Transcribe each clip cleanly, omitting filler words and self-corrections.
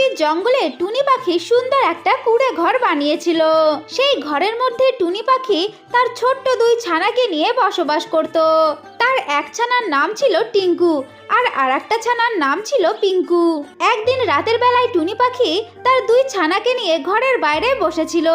গভীর জঙ্গলে টুনি পাখি সুন্দর একটা কুঁড়ে ঘর বানিয়েছিল। সেই ঘরের মধ্যে টুনি পাখি তার ছোট্ট দুই ছানাকে নিয়ে বসবাস করত। তার এক ছানার নাম ছিল টিঙ্কু আর আরেকটা ছানার নাম ছিল পিঙ্কু। একদিন রাতের বেলায় টুনি পাখি তার দুই ছানাকে নিয়ে ঘরের বাইরে বসেছিল।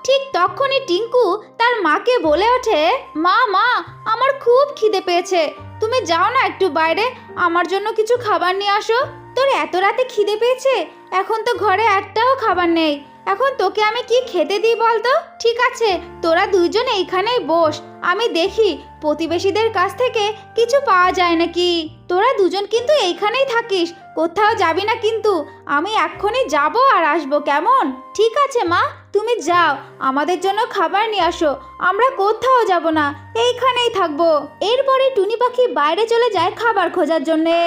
ঠিক তখনই টিঙ্কু তার মাকে বলে ওঠে, মা মা আমার খুব খিদে পেয়েছে, তুমি যাও না একটু বাইরে, আমার জন্য কিছু খাবার নিয়ে আসো। তোর এত রাতে খিদে পেয়েছে? এখন তো ঘরে একটাও খাবার নেই, এখন তোকে আমি কি খেতে দিই বলতো? ঠিক আছে, তোরা দুইজন এইখানেই বস, আমি দেখি প্রতিবেশীদের কাছ থেকে কিছু পাওয়া যায় নাকি। তোরা দুজন কিন্তু এইখানেই থাকিস, কোথাও যাবি না কিন্তু, আমি এক্ষুনি যাব আর আসবো, কেমন? ঠিক আছে মা, তুমি যাও, আমাদের জন্য খাবার নিয়ে আসো, আমরা কোথাও যাব না, এইখানেই থাকবো। এরপরে টুনি পাখি বাইরে চলে যায় খাবার খোঁজার জন্যে।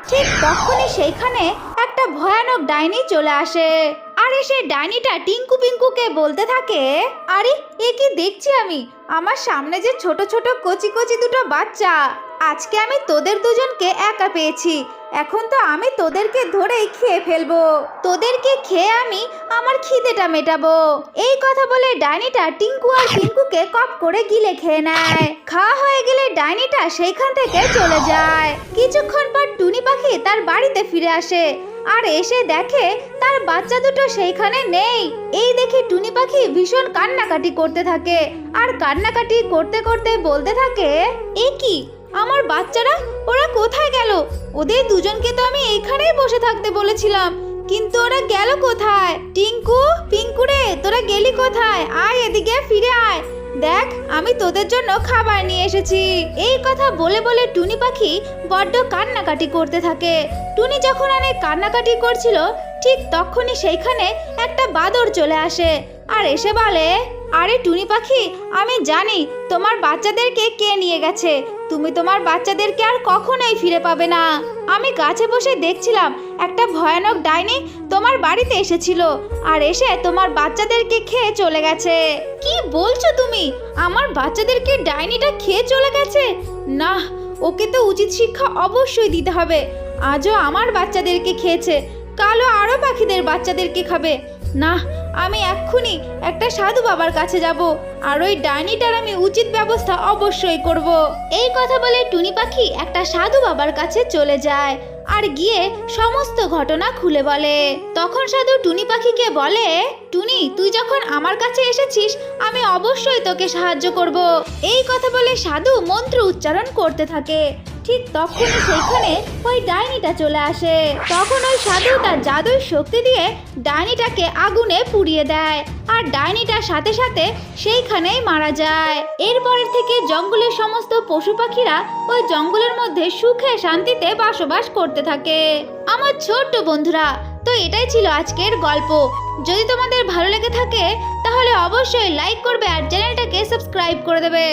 ঠিক তখনই সেইখানে একটা ভয়ানক ডাইনি চলে আসে। আর এসে ডাইনিটা টিঙ্কু পিঙ্কুকে বলতে থাকে, আরে এ কি দেখছি আমি, আমার সামনে যে ছোট ছোট কচি কচি দুটো বাচ্চা, আজকে আমি তোদের দুজনকে একা পেয়েছি, এখন তো আমি তোদেরকে ধরেই খেয়ে ফেলবো, তোদেরকে খেয়ে আমি আমার খিদেটা মেটাবো। এই কথা বলে ডাইনিটা টিঙ্কু আর পিঙ্কুকে কপ করে গিলে খেয়ে নেয়। খাওয়া হয়ে গেলে ডাইনিটা সেইখান থেকে চলে যায়। কিছুক্ষণ পর টুনি পাখি তার বাড়িতে ফিরে আসে আর এসে দেখে তার বাচ্চা দুটো সেইখানে নেই। এই দেখে টুনি পাখি ভীষণ কান্নাকাটি করতে থাকে আর কান্নাকাটি করতে করতে বলতে থাকে, এ কি, আমার বাচ্চারা ওরা কোথায় গেল? ওদের দুজনকে তো আমি এইখানেই বসে থাকতে বলেছিলাম, কিন্তু ওরা গেল কোথায়? টিঙ্কু পিঙ্কু রে, তোরা গেলি কোথায়? আয় এদিকে ফিরে আয়, দেখ আমি তোদের জন্য খাবার নিয়ে এসেছি। এই কথা বলে বলে টুনি পাখি বড্ড কান্নাকাটি করতে থাকে। টুনি যখন অনেক কান্নাকাটি করছিল ঠিক তখনই সেইখানে একটা বাদর চলে আসে আর এসে বলে, আরে টুনি পাখি, আমি জানি তোমার বাচ্চাদেরকে কে নিয়ে গেছে, তুমি তোমার বাচ্চাদেরকে আর কখনোই ফিরে পাবে না। আমি গাছে বসে দেখছিলাম একটা ভয়ানক ডাইনি তোমার বাড়িতে এসেছিল আর এসে তোমার বাচ্চাদেরকে খেয়ে চলে গেছে। কি বলছো তুমি? আমার বাচ্চাদেরকে ডাইনিটা খেয়ে চলে গেছে? না, ওকে তো উচিত শিক্ষা অবশ্যই দিতে হবে। আজও আমার বাচ্চাদেরকে খেয়েছে, কালও আরও পাখিদের বাচ্চাদেরকে খাবে। না, আমি এক্ষুনি একটা সাধু বাবার কাছে যাব আর ওই ডাইনিটার আমি উচিত ব্যবস্থা অবশ্যই করব। এই কথা বলে টুনি পাখি একটা সাধু বাবার কাছে চলে যায় আর গিয়ে সমস্ত ঘটনা খুলে বলে। তখন সাধু টুনি পাখিকে বলে, টুনি, তুই যখন আমার কাছে এসেছিস আমি অবশ্যই তোকে সাহায্য করব। এই কথা বলে সাধু মন্ত্র উচ্চারণ করতে থাকে। ঠিক তখনই সেইখানে ওই ডাইনিটা চলে আসে। তখন ওই সাধু তার জাদুর শক্তি দিয়ে ডাইনিটাকে আগুনে পুড়িয়ে দেয় আর ডাইনিটার সাথে সাথে সেইখানেই মারা যায়। এরপরের থেকে জঙ্গলের সমস্ত পশু পাখিরা ওই জঙ্গলের মধ্যে সুখে শান্তিতে বসবাস করতে থাকে। আমার ছোট্ট বন্ধুরা, তো এটাই ছিল আজকের গল্প। যদি তোমাদের ভালো লেগে থাকে তাহলে অবশ্যই লাইক করবে আর চ্যানেলটাকে সাবস্ক্রাইব করে দেবে।